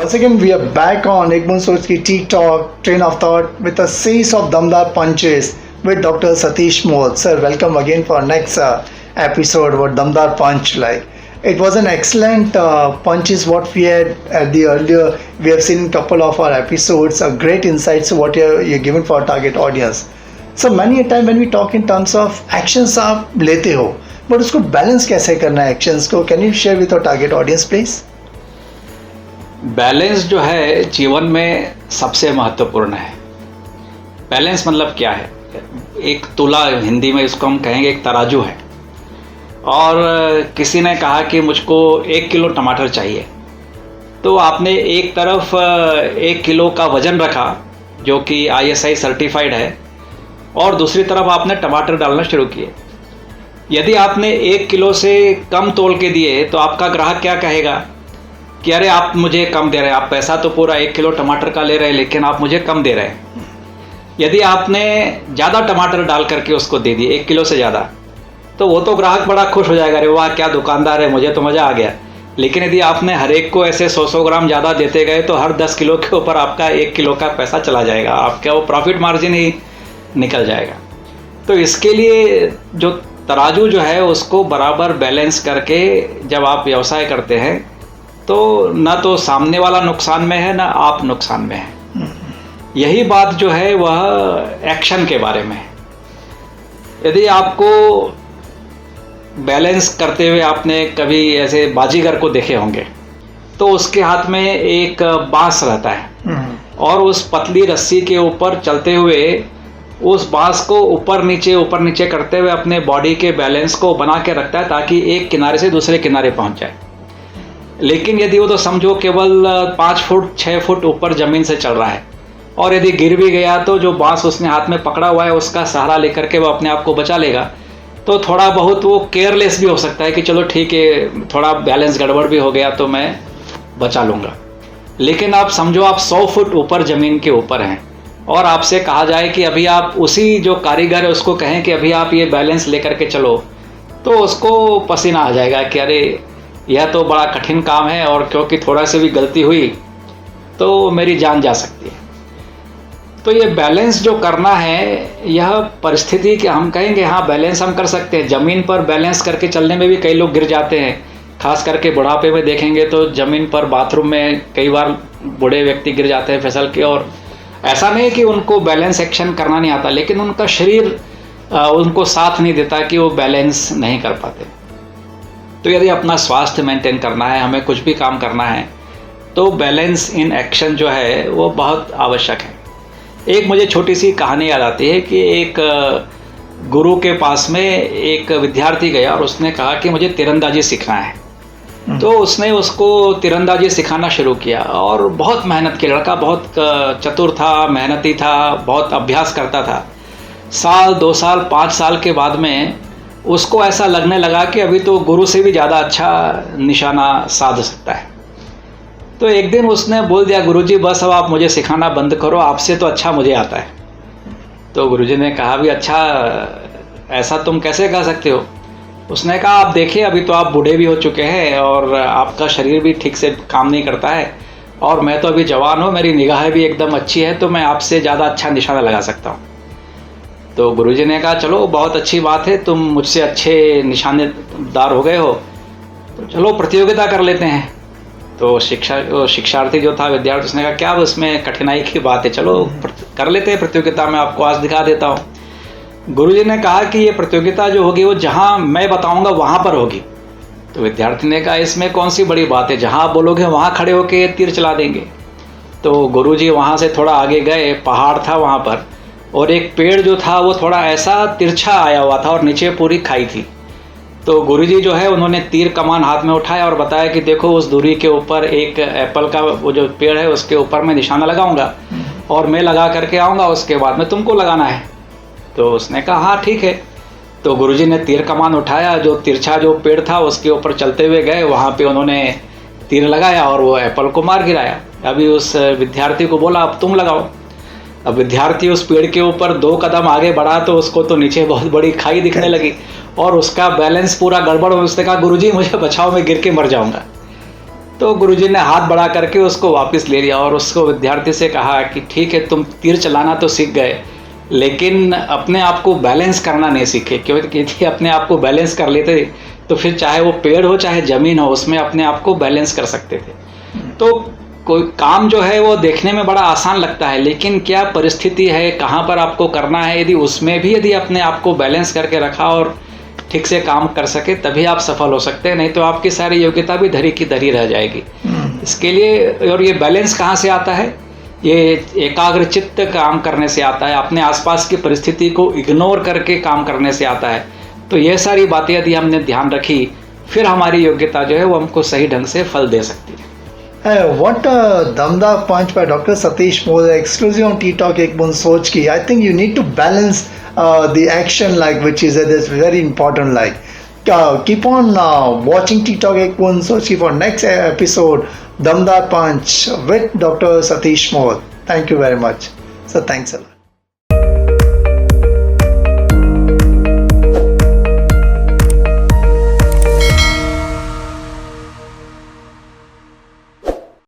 Once again, we are back on Egmont Sorsky Tea Talk, Train of Thought with a series of Damdar Punches with Dr. Satish Moth. Sir, welcome again for next episode about Damdar Punch. Like it was an excellent punch is what we had at the earlier. We have seen couple of our episodes. A great insights what you're given for our target audience. So many a time when we talk in terms of actions आप लेते हो, but उसको balance कैसे करना है actions को? Can you share with our target audience, please? Balance जो है जीवन में सबसे महत्वपूर्ण है। बैलेंस मतलब क्या है? एक तुला, हिंदी में इसको हम कहेंगे एक तराजू है, और किसी ने कहा कि मुझको 1 किलो टमाटर चाहिए, तो आपने एक तरफ 1 किलो का वज़न रखा जो कि ISI सर्टिफाइड है, और दूसरी तरफ आपने टमाटर डालना शुरू किए। यदि आपने 1 किलो से कम तोल के दिए तो आपका ग्राहक क्या कहेगा कि अरे आप मुझे कम दे रहे हैं, आप पैसा तो पूरा 1 किलो टमाटर का ले रहे हैं लेकिन आप मुझे कम दे रहे हैं। यदि आपने ज़्यादा टमाटर डाल करके उसको दे दिए 1 किलो से ज़्यादा, तो वो तो ग्राहक बड़ा खुश हो जाएगा, अरे वाह क्या दुकानदार है, मुझे तो मज़ा आ गया। लेकिन यदि आपने हर एक को ऐसे 100 ग्राम ज़्यादा देते गए तो हर 10 किलो के ऊपर आपका 1 किलो का पैसा चला जाएगा, आपका वो प्रॉफिट मार्जिन ही निकल जाएगा। तो इसके लिए जो तराजू जो है उसको बराबर बैलेंस करके जब आप व्यवसाय करते हैं तो ना तो सामने वाला नुकसान में है ना आप नुकसान में हैं। यही बात जो है वह एक्शन के बारे में है। यदि आपको बैलेंस करते हुए आपने कभी ऐसे बाजीगर को देखे होंगे तो उसके हाथ में एक बांस रहता है और उस पतली रस्सी के ऊपर चलते हुए उस बांस को ऊपर नीचे करते हुए अपने बॉडी के बैलेंस को बना के रखता है ताकि एक किनारे से दूसरे किनारे पहुंच जाए। लेकिन यदि वो तो समझो केवल 5 फुट 6 फुट ऊपर ज़मीन से चल रहा है और यदि गिर भी गया तो जो बांस उसने हाथ में पकड़ा हुआ है उसका सहारा लेकर के वो अपने आप को बचा लेगा। तो थोड़ा बहुत वो केयरलेस भी हो सकता है कि चलो ठीक है, थोड़ा बैलेंस गड़बड़ भी हो गया तो मैं बचा लूँगा। लेकिन आप समझो आप 100 फुट ऊपर ज़मीन के ऊपर हैं और आपसे कहा जाए कि अभी आप उसी जो कारीगर है उसको कहें कि अभी आप ये बैलेंस लेकर के चलो, तो उसको पसीना आ जाएगा कि अरे यह तो बड़ा कठिन काम है और क्योंकि थोड़ा सी भी गलती हुई तो मेरी जान जा सकती है। तो ये बैलेंस जो करना है यह परिस्थिति के हम कहेंगे हाँ बैलेंस हम कर सकते हैं। ज़मीन पर बैलेंस करके चलने में भी कई लोग गिर जाते हैं, खास करके बुढ़ापे में देखेंगे तो ज़मीन पर बाथरूम में कई बार बूढ़े व्यक्ति गिर जाते हैं फिसल के। और ऐसा नहीं कि उनको बैलेंस एक्शन करना नहीं आता, लेकिन उनका शरीर उनको साथ नहीं देता कि वो बैलेंस नहीं कर पाते। तो यदि अपना स्वास्थ्य मेंटेन करना है, हमें कुछ भी काम करना है, तो बैलेंस इन एक्शन जो है वो बहुत आवश्यक है। एक मुझे छोटी सी कहानी याद आती है कि एक गुरु के पास में एक विद्यार्थी गया और उसने कहा कि मुझे तीरंदाजी सीखना है। तो उसने उसको तीरंदाजी सिखाना शुरू किया और बहुत मेहनत किया। लड़का बहुत चतुर था, मेहनती था, बहुत अभ्यास करता था। साल 2 साल 5 साल के बाद में उसको ऐसा लगने लगा कि अभी तो गुरु से भी ज़्यादा अच्छा निशाना साध सकता है। तो एक दिन उसने बोल दिया, गुरुजी बस अब आप मुझे सिखाना बंद करो, आपसे तो अच्छा मुझे आता है। तो गुरुजी ने कहा भी अच्छा ऐसा तुम कैसे कह सकते हो? उसने कहा आप देखिए अभी तो आप बूढ़े भी हो चुके हैं और आपका शरीर भी ठीक से काम नहीं करता है और मैं तो अभी जवान हूँ, मेरी निगाह भी एकदम अच्छी है, तो मैं आपसे ज़्यादा अच्छा निशाना लगा सकता हूँ। तो गुरुजी ने कहा चलो बहुत अच्छी बात है, तुम मुझसे अच्छे निशानेदार हो गए हो, तो चलो प्रतियोगिता कर लेते हैं। तो शिक्षार्थी जो था, विद्यार्थी, उसने कहा क्या उसमें कठिनाई की बात है, चलो कर लेते हैं प्रतियोगिता, मैं आपको आज दिखा देता हूँ। गुरुजी ने कहा कि ये प्रतियोगिता जो होगी वो जहाँ मैं बताऊँगा वहाँ पर होगी। तो विद्यार्थी ने कहा इसमें कौन सी बड़ी बात है, जहाँ आप बोलोगे वहाँ खड़े होके तीर चला देंगे। तो गुरुजी वहाँ से थोड़ा आगे गए, पहाड़ था वहाँ पर, और एक पेड़ जो था वो थोड़ा ऐसा तिरछा आया हुआ था और नीचे पूरी खाई थी। तो गुरुजी जो है उन्होंने तीर कमान हाथ में उठाया और बताया कि देखो उस दूरी के ऊपर एक एप्पल का वो जो पेड़ है उसके ऊपर मैं निशाना लगाऊंगा और मैं लगा करके आऊँगा, उसके बाद में तुमको लगाना है। तो उसने कहा हाँ ठीक है। तो गुरुजी ने तीर कमान उठाया, जो तिरछा जो पेड़ था उसके ऊपर चलते हुए गए, वहाँ पे उन्होंने तीर लगाया और वो एप्पल को मार गिराया। अभी उस विद्यार्थी को बोला अब तुम लगाओ। अब विद्यार्थी उस पेड़ के ऊपर 2 कदम आगे बढ़ा तो उसको तो नीचे बहुत बड़ी खाई दिखने लगी और उसका बैलेंस पूरा गड़बड़ हो। उसने कहा गुरुजी मुझे बचाओ, मैं गिर के मर जाऊंगा। तो गुरुजी ने हाथ बढ़ा करके उसको वापस ले लिया और उसको विद्यार्थी से कहा कि ठीक है, तुम तीर चलाना तो सीख गए, लेकिन अपने आप को बैलेंस करना नहीं सीखे। क्योंकि यदि अपने आप को बैलेंस कर लेते तो फिर चाहे वो पेड़ हो चाहे ज़मीन हो, उसमें अपने आप को बैलेंस कर सकते थे। तो कोई काम जो है वो देखने में बड़ा आसान लगता है, लेकिन क्या परिस्थिति है, कहाँ पर आपको करना है, यदि उसमें भी यदि अपने आप को बैलेंस करके रखा और ठीक से काम कर सके, तभी आप सफल हो सकते हैं। नहीं तो आपकी सारी योग्यता भी धरी की धरी रह जाएगी। इसके लिए, और ये बैलेंस कहाँ से आता है, ये एकाग्र चित्त काम करने से आता है, अपने आसपास की परिस्थिति को इग्नोर करके काम करने से आता है। तो ये सारी बातें यदि हमने ध्यान रखी, फिर हमारी योग्यता जो है वो हमको सही ढंग से फल दे सकती है। What Damdar Punch by Dr. Satish Modi, exclusive on T-Talk Ek Bund Soch Ki. I think you need to balance the action, like, which is very important. Like, keep on watching T-Talk Ek Bund Soch Ki for next episode, Damdar Punch with Dr. Satish Modi. Thank you very much. So thanks a lot.